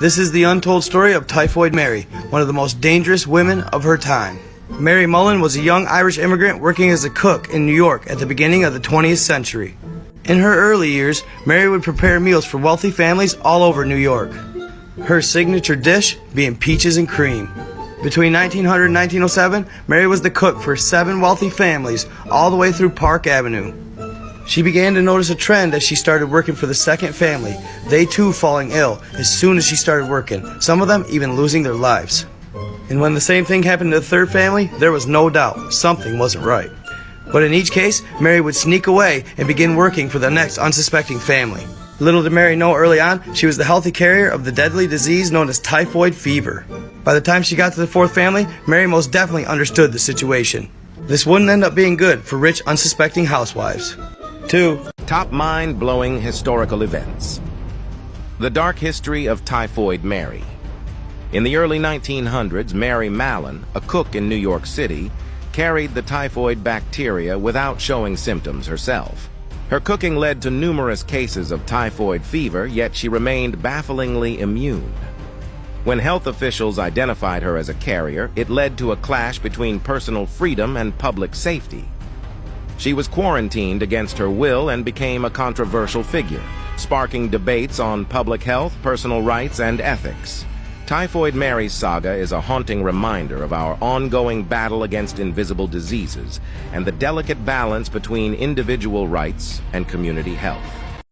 This is the untold story of Typhoid Mary, one of the most dangerous women of her time. Mary Mallon was a young Irish immigrant working as a cook in New York at the beginning of the 20th century. In her early years, Mary would prepare meals for wealthy families all over New York. Her signature dish being peaches and cream. Between 1900 and 1907, Mary was the cook for 7 wealthy families all the way through Park Avenue. She began to notice a trend as she started working for the second family, they too falling ill as soon as she started working, some of them even losing their lives. And when the same thing happened to the third family, there was no doubt something wasn't right. But in each case, Mary would sneak away and begin working for the next unsuspecting family. Little did Mary know early on, she was the healthy carrier of the deadly disease known as typhoid fever. By the time she got to the fourth family, Mary most definitely understood the situation. This wouldn't end up being good for rich, unsuspecting housewives. 2. Top mind-blowing historical events. The dark history of Typhoid Mary. In the early 1900s, Mary Mallon, a cook in New York City, carried the typhoid bacteria without showing symptoms herself. Her cooking led to numerous cases of typhoid fever, yet she remained bafflingly immune. When health officials identified her as a carrier, it led to a clash between personal freedom and public safety. She was quarantined against her will and became a controversial figure, sparking debates on public health, personal rights, and ethics. Typhoid Mary's saga is a haunting reminder of our ongoing battle against invisible diseases and the delicate balance between individual rights and community health.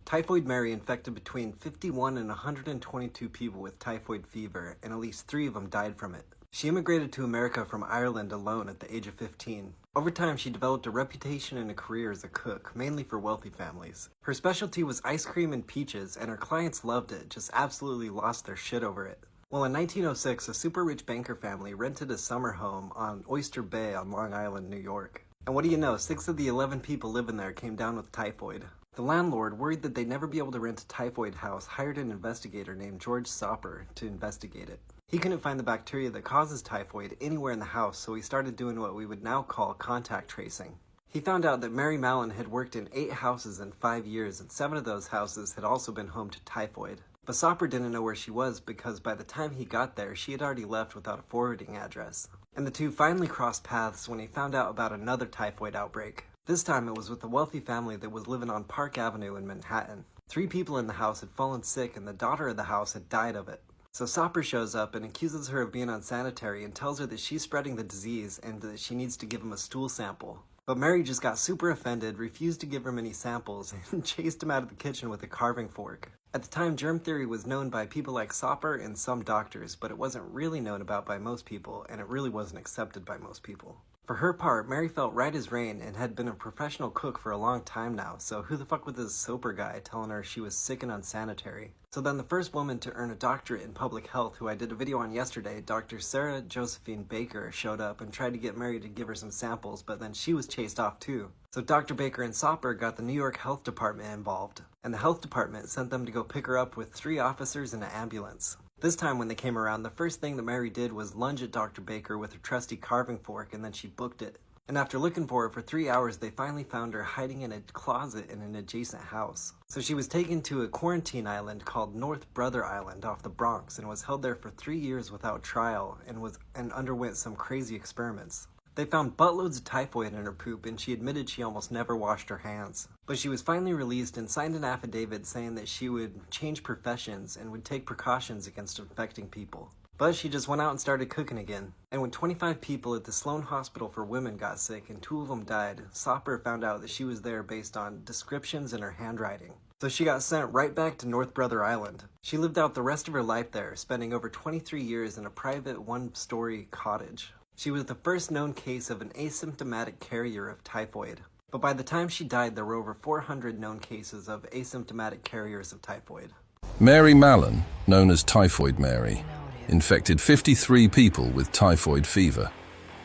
Typhoid Mary infected between 51 and 122 people with typhoid fever, and at least 3 of them died from it. She immigrated to America from Ireland alone at the age of 15. Over time, she developed a reputation and a career as a cook, mainly for wealthy families. Her specialty was ice cream and peaches, and her clients loved it, just absolutely lost their shit over it. Well, in 1906, a super-rich banker family rented a summer home on Oyster Bay on Long Island, New York. And what do you know, 6 of the 11 people living there came down with typhoid. The landlord, worried that they'd never be able to rent a typhoid house, hired an investigator named George Soper to investigate it. He couldn't find the bacteria that causes typhoid anywhere in the house, so he started doing what we would now call contact tracing. He found out that Mary Mallon had worked in 8 houses in 5 years, and 7 of those houses had also been home to typhoid. But Soper didn't know where she was because by the time he got there, she had already left without a forwarding address. And the two finally crossed paths when he found out about another typhoid outbreak. This time it was with a wealthy family that was living on Park Avenue in Manhattan. 3 people in the house had fallen sick and the daughter of the house had died of it. So Soper shows up and accuses her of being unsanitary and tells her that she's spreading the disease and that she needs to give him a stool sample. But Mary just got super offended, refused to give him any samples, and chased him out of the kitchen with a carving fork. At the time, germ theory was known by people like Soper and some doctors, but it wasn't really known about by most people, and it really wasn't accepted by most people. For her part, Mary felt right as rain and had been a professional cook for a long time now, so who the fuck was this Soper guy telling her she was sick and unsanitary? So then the first woman to earn a doctorate in public health, who I did a video on yesterday, Dr. Sarah Josephine Baker, showed up and tried to get Mary to give her some samples, but then she was chased off too. So Dr. Baker and Soper got the New York Health Department involved, and the health department sent them to go pick her up with 3 officers and an ambulance. This time when they came around, the first thing that Mary did was lunge at Dr. Baker with her trusty carving fork, and then she booked it. And after looking for her for 3 hours, they finally found her hiding in a closet in an adjacent house. So she was taken to a quarantine island called North Brother Island off the Bronx and was held there for 3 years without trial and underwent some crazy experiments. They found buttloads of typhoid in her poop, and she admitted she almost never washed her hands. But she was finally released and signed an affidavit saying that she would change professions and would take precautions against infecting people. But she just went out and started cooking again. And when 25 people at the Sloan Hospital for Women got sick and 2 of them died, Soper found out that she was there based on descriptions in her handwriting. So she got sent right back to North Brother Island. She lived out the rest of her life there, spending over 23 years in a private 1-story cottage. She was the first known case of an asymptomatic carrier of typhoid. But by the time she died, there were over 400 known cases of asymptomatic carriers of typhoid. Mary Mallon, known as Typhoid Mary, infected 53 people with typhoid fever,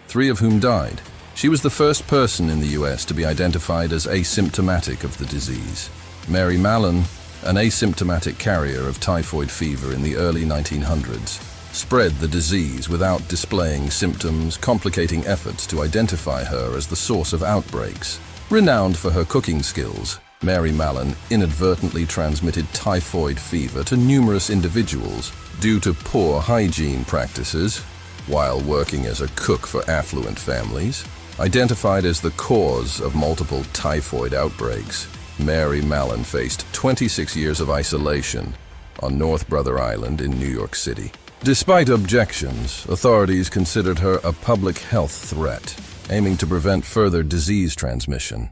3 of whom died. She was the first person in the US to be identified as asymptomatic of the disease. Mary Mallon, an asymptomatic carrier of typhoid fever in the early 1900s, spread the disease without displaying symptoms, complicating efforts to identify her as the source of outbreaks. Renowned for her cooking skills, Mary Mallon inadvertently transmitted typhoid fever to numerous individuals, due to poor hygiene practices while working as a cook for affluent families. Identified as the cause of multiple typhoid outbreaks, Mary Mallon faced 26 years of isolation on North Brother Island in New York City. Despite objections, authorities considered her a public health threat, aiming to prevent further disease transmission.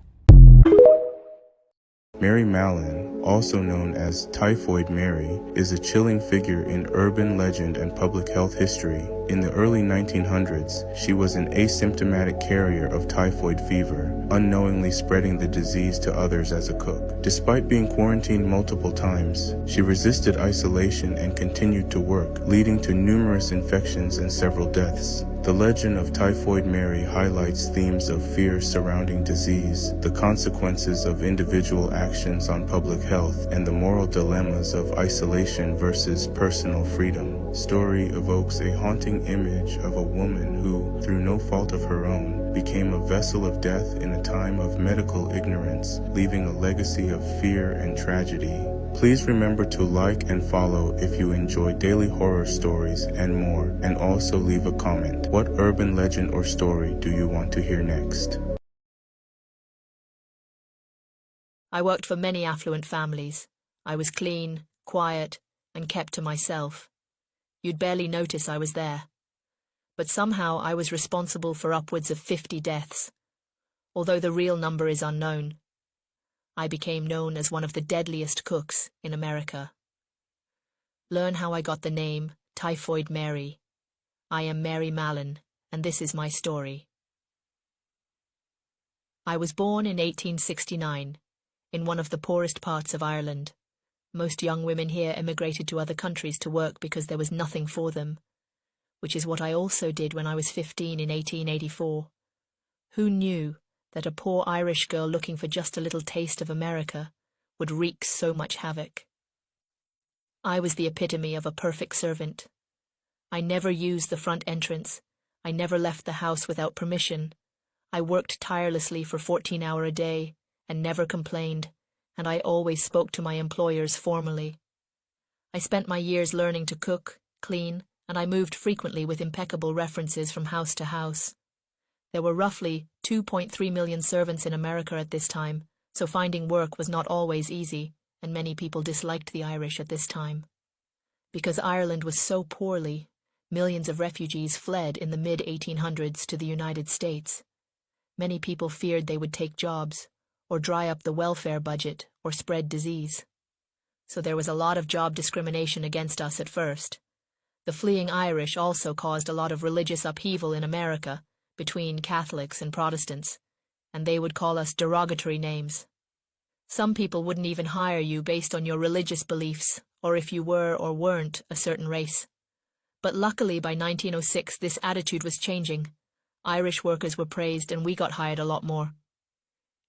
Mary Mallon, also known as Typhoid Mary, is a chilling figure in urban legend and public health history. In the early 1900s, she was an asymptomatic carrier of typhoid fever, unknowingly spreading the disease to others as a cook. Despite being quarantined multiple times, she resisted isolation and continued to work, leading to numerous infections and several deaths. The legend of Typhoid Mary highlights themes of fear surrounding disease, the consequences of individual actions on public health, and the moral dilemmas of isolation versus personal freedom. Story evokes a haunting image of a woman who, through no fault of her own, became a vessel of death in a time of medical ignorance, leaving a legacy of fear and tragedy. Please remember to like and follow if you enjoy daily horror stories and more, and also leave a comment. What urban legend or story do you want to hear next? I worked for many affluent families. I was clean, quiet, and kept to myself. You'd barely notice I was there. But somehow I was responsible for upwards of 50 deaths, although the real number is unknown. I became known as one of the deadliest cooks in America. Learn how I got the name Typhoid Mary. I am Mary Mallon, and this is my story. I was born in 1869, in one of the poorest parts of Ireland. Most young women here emigrated to other countries to work because there was nothing for them, which is what I also did when I was 15 in 1884. Who knew that a poor Irish girl looking for just a little taste of America would wreak so much havoc? I was the epitome of a perfect servant. I never used the front entrance. I never left the house without permission. I worked tirelessly for 14 hours a day and never complained, and I always spoke to my employers formally. I spent my years learning to cook, clean, and I moved frequently with impeccable references from house to house. There were roughly 2.3 million servants in America at this time, so finding work was not always easy, and many people disliked the Irish at this time. Because Ireland was so poorly, millions of refugees fled in the mid-1800s to the United States. Many people feared they would take jobs, or dry up the welfare budget, or spread disease. So there was a lot of job discrimination against us at first. The fleeing Irish also caused a lot of religious upheaval in America, between Catholics and Protestants, and they would call us derogatory names. Some people wouldn't even hire you based on your religious beliefs, or if you were or weren't a certain race. But luckily by 1906 this attitude was changing. Irish workers were praised and we got hired a lot more.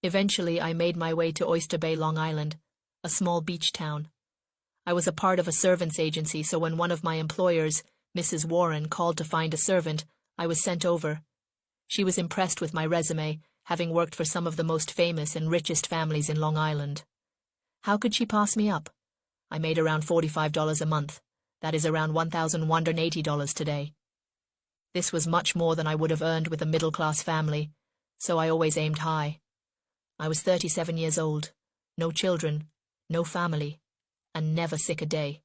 Eventually I made my way to Oyster Bay, Long Island, a small beach town. I was a part of a servants agency, so when one of my employers, Mrs. Warren, called to find a servant, I was sent over. She was impressed with my resume, having worked for some of the most famous and richest families in Long Island. How could she pass me up? I made around $45 a month. That is around $1,180 today. This was much more than I would have earned with a middle-class family, so I always aimed high. I was 37 years old, no children, no family, and never sick a day.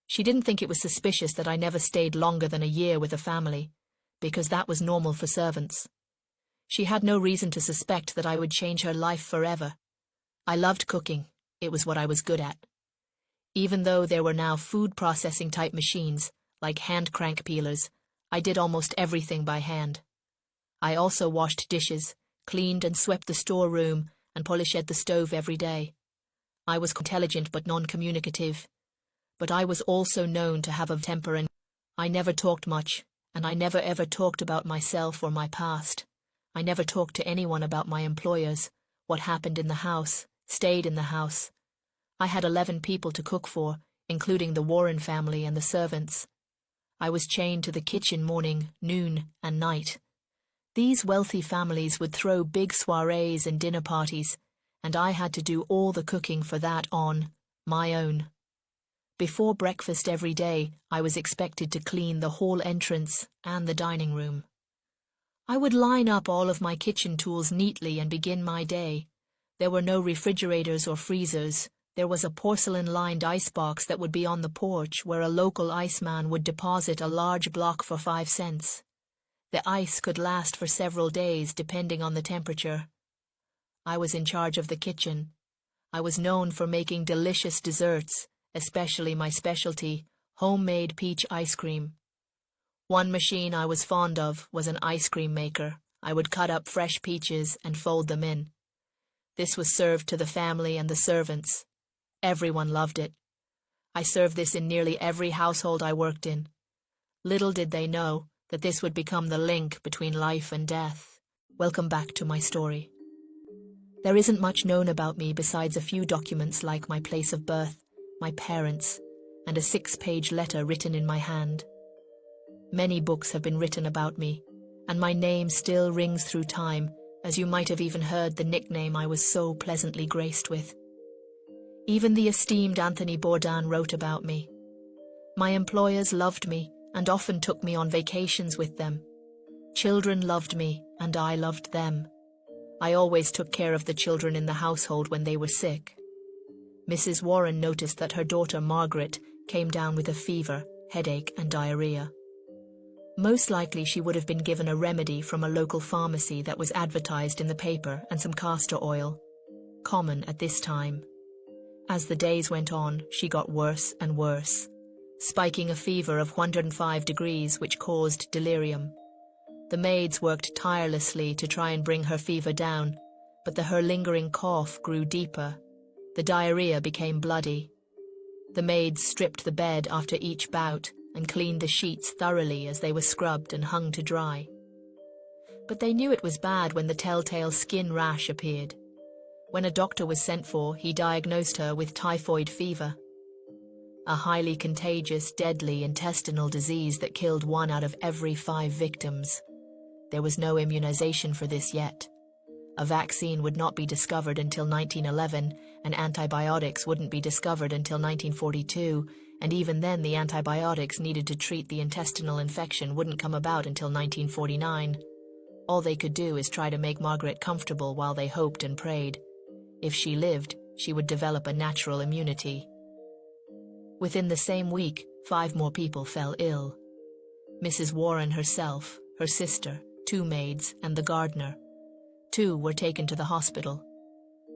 She didn't think it was suspicious that I never stayed longer than a year with a family, because that was normal for servants. She had no reason to suspect that I would change her life forever. I loved cooking. It was what I was good at. Even though there were now food processing type machines, like hand crank peelers, I did almost everything by hand. I also washed dishes, cleaned and swept the storeroom, and polished the stove every day. I was intelligent but non-communicative, but I was also known to have a temper, and I never talked much, and I never ever talked about myself or my past. I never talked to anyone about my employers, what happened in the house, stayed in the house. I had 11 people to cook for, including the Warren family and the servants. I was chained to the kitchen morning, noon, and night. These wealthy families would throw big soirees and dinner parties, and I had to do all the cooking for that on my own. Before breakfast every day, I was expected to clean the hall entrance and the dining room. I would line up all of my kitchen tools neatly and begin my day. There were no refrigerators or freezers. There was a porcelain-lined icebox that would be on the porch where a local iceman would deposit a large block for 5 cents. The ice could last for several days depending on the temperature. I was in charge of the kitchen. I was known for making delicious desserts, especially my specialty, homemade peach ice cream. One machine I was fond of was an ice cream maker. I would cut up fresh peaches and fold them in. This was served to the family and the servants. Everyone loved it. I served this in nearly every household I worked in. Little did they know that this would become the link between life and death. Welcome back to my story. There isn't much known about me besides a few documents like my place of birth, my parents, and a 6-page letter written in my hand. Many books have been written about me, and my name still rings through time, as you might have even heard the nickname I was so pleasantly graced with. Even the esteemed Anthony Bourdain wrote about me. My employers loved me and often took me on vacations with them. Children loved me, and I loved them. I always took care of the children in the household when they were sick. Mrs. Warren noticed that her daughter Margaret came down with a fever, headache, and diarrhea. Most likely she would have been given a remedy from a local pharmacy that was advertised in the paper and some castor oil, common at this time. As the days went on, she got worse and worse, spiking a fever of 105 degrees which caused delirium. The maids worked tirelessly to try and bring her fever down, but her lingering cough grew deeper. The diarrhea became bloody. The maids stripped the bed after each bout and cleaned the sheets thoroughly as they were scrubbed and hung to dry. But they knew it was bad when the telltale skin rash appeared. When a doctor was sent for, he diagnosed her with typhoid fever, a highly contagious, deadly intestinal disease that killed 1 out of every 5 victims. There was no immunization for this yet. A vaccine would not be discovered until 1911, and antibiotics wouldn't be discovered until 1942, and even then the antibiotics needed to treat the intestinal infection wouldn't come about until 1949. All they could do is try to make Margaret comfortable while they hoped and prayed. If she lived, she would develop a natural immunity. Within the same week, 5 more people fell ill. Mrs. Warren herself, her sister, 2 maids, and the gardener. 2 were taken to the hospital.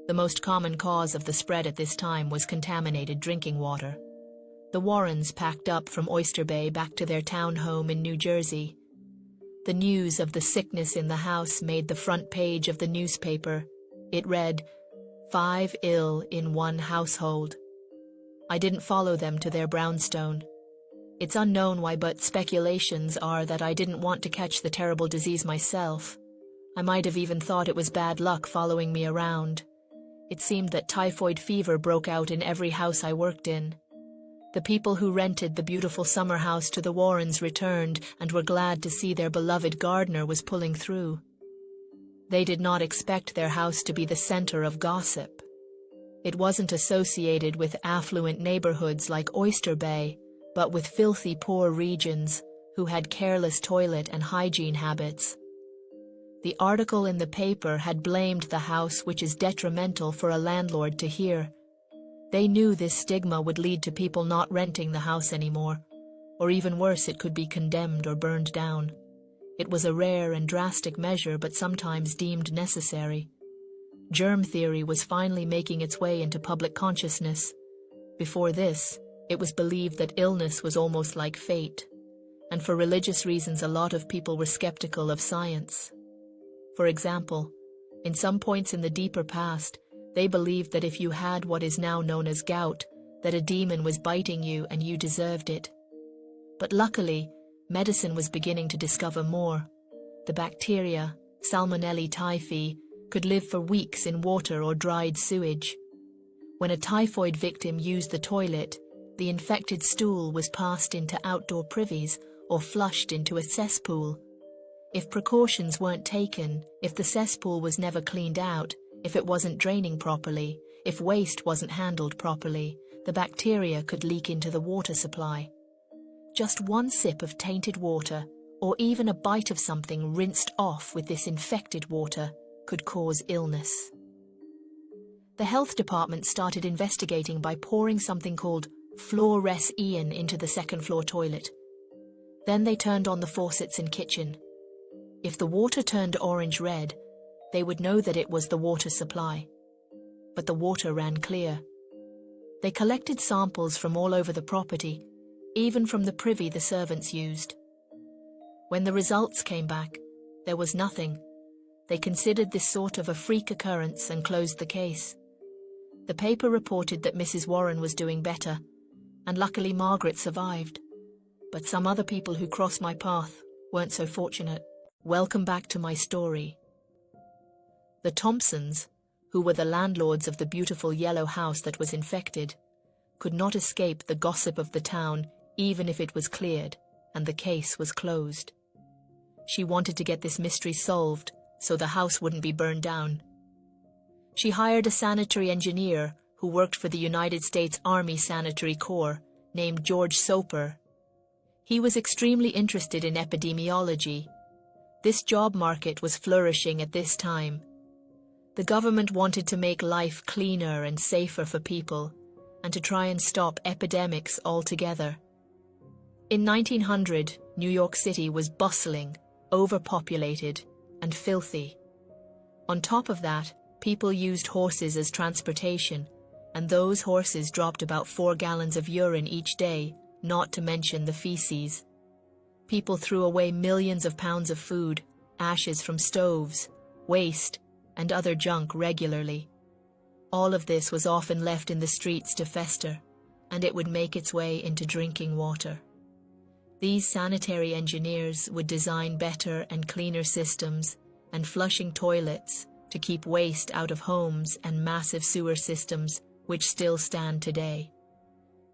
The most common cause of the spread at this time was contaminated drinking water. The Warrens packed up from Oyster Bay back to their town home in New Jersey. The news of the sickness in the house made the front page of the newspaper. It read, 5 ill in one household. I didn't follow them to their brownstone. It's unknown why, but speculations are that I didn't want to catch the terrible disease myself. I might have even thought it was bad luck following me around. It seemed that typhoid fever broke out in every house I worked in. The people who rented the beautiful summer house to the Warrens returned and were glad to see their beloved gardener was pulling through. They did not expect their house to be the center of gossip. It wasn't associated with affluent neighborhoods like Oyster Bay, but with filthy poor regions who had careless toilet and hygiene habits. The article in the paper had blamed the house, which is detrimental for a landlord to hear. They knew this stigma would lead to people not renting the house anymore, or even worse, it could be condemned or burned down. It was a rare and drastic measure, but sometimes deemed necessary. Germ theory was finally making its way into public consciousness. Before this, it was believed that illness was almost like fate, and for religious reasons a lot of people were skeptical of science. For example, in some points in the deeper past, they believed that if you had what is now known as gout, that a demon was biting you and you deserved it. But luckily, medicine was beginning to discover more. The bacteria, Salmonella typhi, could live for weeks in water or dried sewage. When a typhoid victim used the toilet, the infected stool was passed into outdoor privies or flushed into a cesspool. If precautions weren't taken, if the cesspool was never cleaned out, if it wasn't draining properly, if waste wasn't handled properly, the bacteria could leak into the water supply. Just one sip of tainted water, or even a bite of something rinsed off with this infected water, could cause illness. The health department started investigating by pouring something called fluorescein into the second-floor toilet. Then they turned on the faucets in kitchen. If the water turned orange-red, they would know that it was the water supply. But the water ran clear. They collected samples from all over the property, even from the privy the servants used. When the results came back, there was nothing. They considered this sort of a freak occurrence and closed the case. The paper reported that Mrs. Warren was doing better, and luckily Margaret survived. But some other people who crossed my path weren't so fortunate. Welcome back to my story. The Thompsons, who were the landlords of the beautiful yellow house that was infected, could not escape the gossip of the town even if it was cleared, and the case was closed. She wanted to get this mystery solved so the house wouldn't be burned down. She hired a sanitary engineer who worked for the United States Army Sanitary Corps named George Soper. He was extremely interested in epidemiology. This job market was flourishing at this time. The government wanted to make life cleaner and safer for people, and to try and stop epidemics altogether. In 1900, New York City was bustling, overpopulated, and filthy. On top of that, people used horses as transportation, and those horses dropped about 4 gallons of urine each day, not to mention the feces. People threw away millions of pounds of food, ashes from stoves, waste, and other junk regularly. All of this was often left in the streets to fester, and it would make its way into drinking water. These sanitary engineers would design better and cleaner systems and flushing toilets to keep waste out of homes and massive sewer systems which still stand today.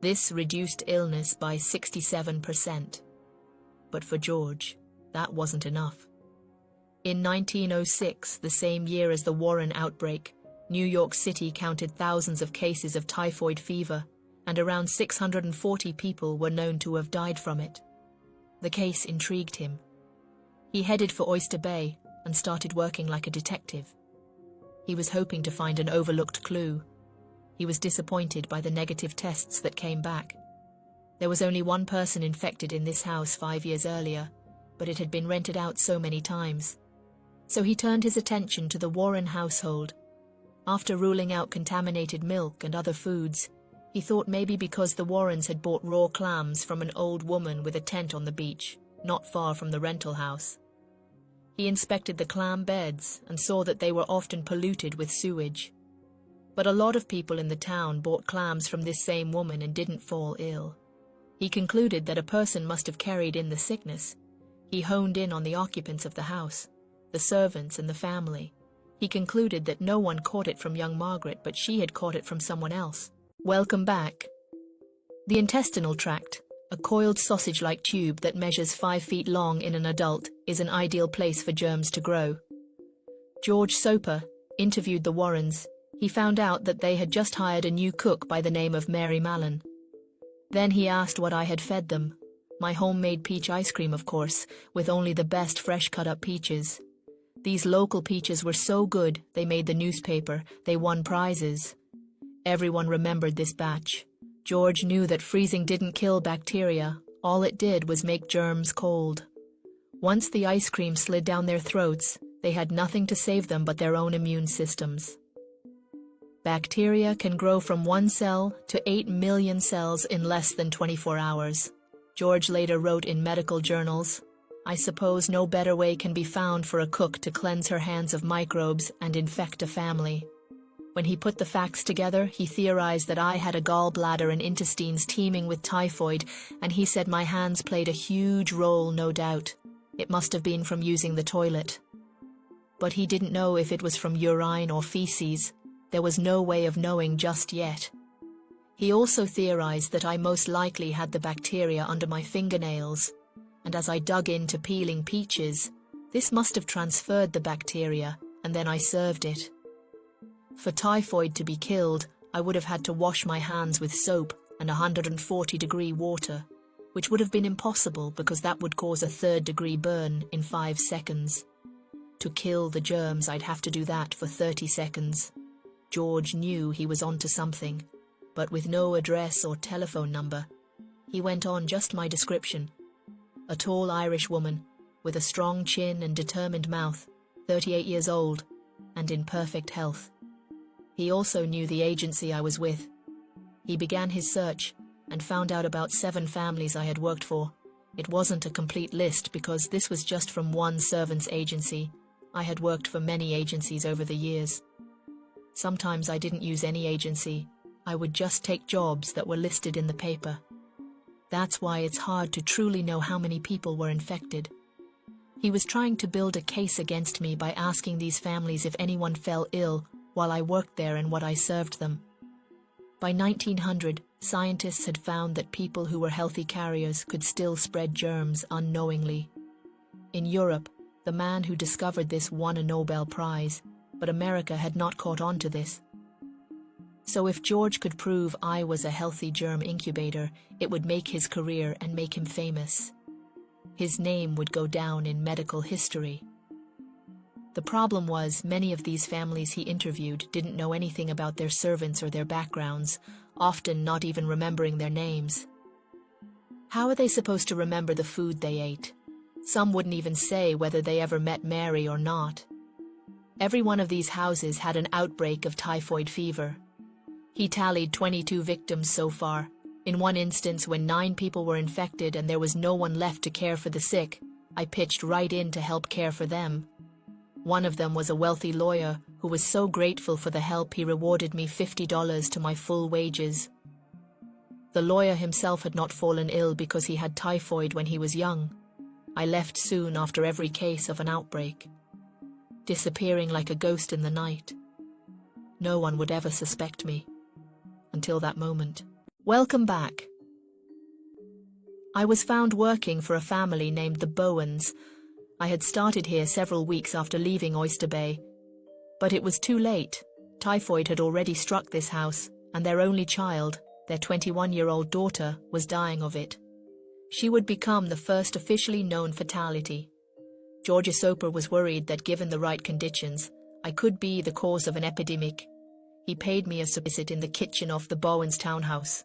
This reduced illness by 67%. But for George, that wasn't enough. In 1906, the same year as the Warren outbreak, New York City counted thousands of cases of typhoid fever, and around 640 people were known to have died from it. The case intrigued him. He headed for Oyster Bay and started working like a detective. He was hoping to find an overlooked clue. He was disappointed by the negative tests that came back. There was only one person infected in this house 5 years earlier, but it had been rented out so many times. So he turned his attention to the Warren household. After ruling out contaminated milk and other foods, he thought maybe because the Warrens had bought raw clams from an old woman with a tent on the beach, not far from the rental house. He inspected the clam beds and saw that they were often polluted with sewage. But a lot of people in the town bought clams from this same woman and didn't fall ill. He concluded that a person must have carried in the sickness. He honed in on the occupants of the house, the servants and the family. He concluded that no one caught it from young Margaret, but she had caught it from someone else. Welcome back. The intestinal tract, a coiled sausage-like tube that measures 5 feet long in an adult, is an ideal place for germs to grow. George Soper interviewed the Warrens. He found out that they had just hired a new cook by the name of Mary Mallon. Then he asked what I had fed them. My homemade peach ice cream, of course, with only the best fresh cut-up peaches. These local peaches were so good, they made the newspaper. They won prizes. Everyone remembered this batch. George knew that freezing didn't kill bacteria. All it did was make germs cold. Once the ice cream slid down their throats, they had nothing to save them but their own immune systems. Bacteria can grow from 1 cell to 8 million cells in less than 24 hours. George later wrote in medical journals, "I suppose no better way can be found for a cook to cleanse her hands of microbes and infect a family." When he put the facts together, he theorized that I had a gallbladder and intestines teeming with typhoid, and he said my hands played a huge role, no doubt. It must have been from using the toilet. But he didn't know if it was from urine or feces. There was no way of knowing just yet. He also theorized that I most likely had the bacteria under my fingernails, and as I dug into peeling peaches, this must have transferred the bacteria, and then I served it. For typhoid to be killed, I would have had to wash my hands with soap and 140-degree water, which would have been impossible because that would cause a third-degree burn in 5 seconds. To kill the germs, I'd have to do that for 30 seconds. George knew he was onto something, but with no address or telephone number, he went on just my description. A tall Irish woman, with a strong chin and determined mouth, 38 years old, and in perfect health. He also knew the agency I was with. He began his search and found out about 7 families I had worked for. It wasn't a complete list because this was just from one servants' agency. I had worked for many agencies over the years. Sometimes I didn't use any agency. I would just take jobs that were listed in the paper. That's why it's hard to truly know how many people were infected. He was trying to build a case against me by asking these families if anyone fell ill while I worked there and what I served them. By 1900, scientists had found that people who were healthy carriers could still spread germs unknowingly. In Europe, the man who discovered this won a Nobel Prize, but America had not caught on to this. So if George could prove I was a healthy germ incubator, it would make his career and make him famous. His name would go down in medical history. The problem was many of these families he interviewed didn't know anything about their servants or their backgrounds, often not even remembering their names. How are they supposed to remember the food they ate? Some wouldn't even say whether they ever met Mary or not. Every one of these houses had an outbreak of typhoid fever. He tallied 22 victims so far. In one instance, when 9 people were infected and there was no one left to care for the sick, I pitched right in to help care for them. One of them was a wealthy lawyer who was so grateful for the help he rewarded me $50 to my full wages. The lawyer himself had not fallen ill because he had typhoid when he was young. I left soon after every case of an outbreak, disappearing like a ghost in the night. No one would ever suspect me. Until that moment. Welcome back. I was found working for a family named the Bowens. I had started here several weeks after leaving Oyster Bay. But it was too late. Typhoid had already struck this house, and their only child, their 21-year-old daughter, was dying of it. She would become the first officially known fatality. George Soper was worried that given the right conditions, I could be the cause of an epidemic. He paid me a visit in the kitchen of the Bowens townhouse.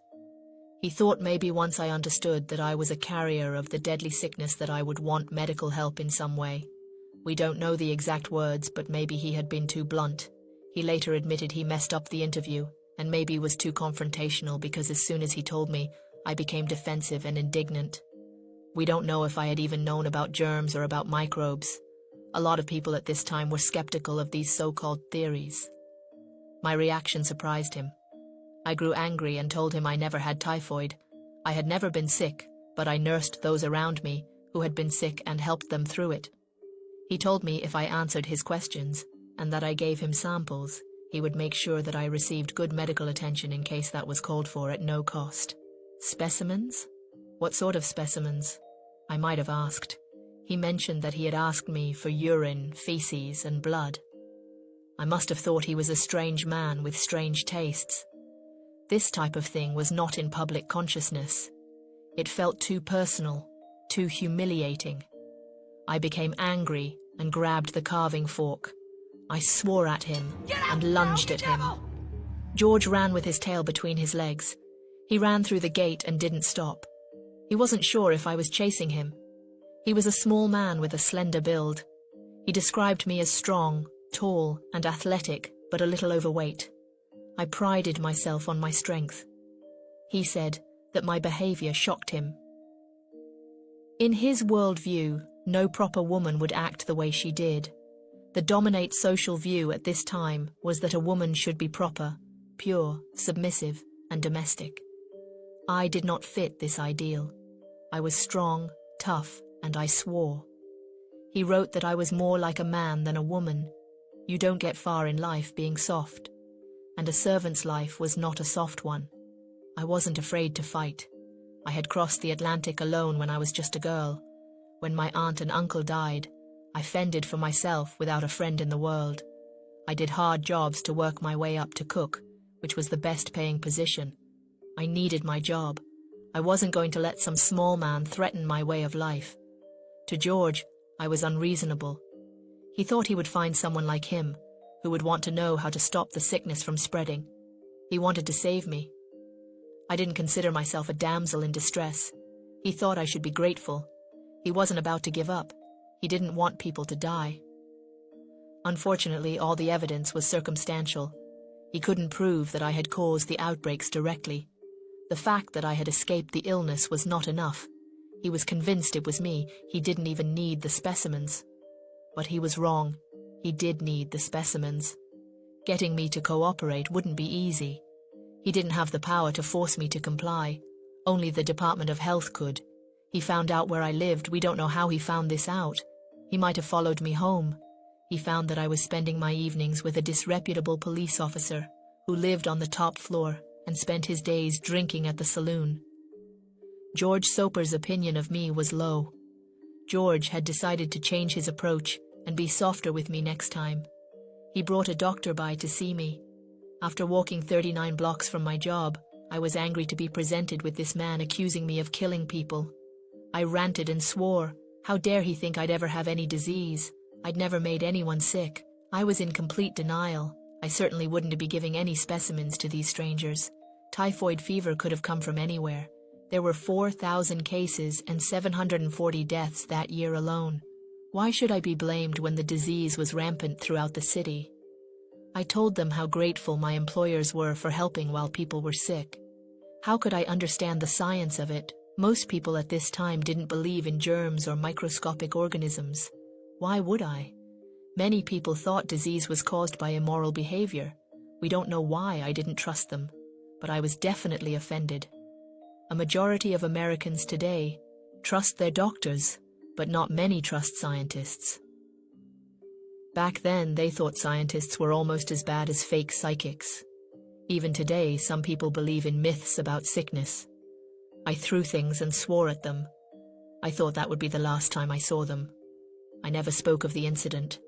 He thought maybe once I understood that I was a carrier of the deadly sickness that I would want medical help in some way. We don't know the exact words, but maybe he had been too blunt. He later admitted he messed up the interview, and maybe was too confrontational because as soon as he told me, I became defensive and indignant. We don't know if I had even known about germs or about microbes. A lot of people at this time were skeptical of these so-called theories. My reaction surprised him. I grew angry and told him I never had typhoid. I had never been sick, but I nursed those around me who had been sick and helped them through it. He told me if I answered his questions and that I gave him samples, he would make sure that I received good medical attention in case that was called for at no cost. Specimens? What sort of specimens? I might have asked. He mentioned that he had asked me for urine, feces, and blood. I must have thought he was a strange man with strange tastes. This type of thing was not in public consciousness. It felt too personal, too humiliating. I became angry and grabbed the carving fork. I swore at him and lunged at him. George ran with his tail between his legs. He ran through the gate and didn't stop. He wasn't sure if I was chasing him. He was a small man with a slender build. He described me as strong, tall, and athletic, but a little overweight. I prided myself on my strength. He said that my behavior shocked him. In his worldview, no proper woman would act the way she did. The dominant social view at this time was that a woman should be proper, pure, submissive, and domestic. I did not fit this ideal. I was strong, tough, and I swore. He wrote that I was more like a man than a woman. You don't get far in life being soft. And a servant's life was not a soft one. I wasn't afraid to fight. I had crossed the Atlantic alone when I was just a girl. When my aunt and uncle died, I fended for myself without a friend in the world. I did hard jobs to work my way up to cook, which was the best paying position. I needed my job. I wasn't going to let some small man threaten my way of life. To George, I was unreasonable. He thought he would find someone like him, who would want to know how to stop the sickness from spreading. He wanted to save me. I didn't consider myself a damsel in distress. He thought I should be grateful. He wasn't about to give up. He didn't want people to die. Unfortunately, all the evidence was circumstantial. He couldn't prove that I had caused the outbreaks directly. The fact that I had escaped the illness was not enough. He was convinced it was me. He didn't even need the specimens. But he was wrong. He did need the specimens. Getting me to cooperate wouldn't be easy. He didn't have the power to force me to comply. Only the Department of Health could. He found out where I lived. We don't know how he found this out. He might have followed me home. He found that I was spending my evenings with a disreputable police officer who lived on the top floor and spent his days drinking at the saloon. George Soper's opinion of me was low. George had decided to change his approach and be softer with me next time. He brought a doctor by to see me. After walking 39 blocks from my job, I was angry to be presented with this man accusing me of killing people. I ranted and swore. How dare he think I'd ever have any disease? I'd never made anyone sick. I was in complete denial. I certainly wouldn't be giving any specimens to these strangers. Typhoid fever could have come from anywhere. There were 4,000 cases and 740 deaths that year alone. Why should I be blamed when the disease was rampant throughout the city? I told them how grateful my employers were for helping while people were sick. How could I understand the science of it? Most people at this time didn't believe in germs or microscopic organisms. Why would I? Many people thought disease was caused by immoral behavior. We don't know why I didn't trust them, but I was definitely offended. A majority of Americans today trust their doctors, but not many trust scientists. Back then, they thought scientists were almost as bad as fake psychics. Even today, some people believe in myths about sickness. I threw things and swore at them. I thought that would be the last time I saw them. I never spoke of the incident.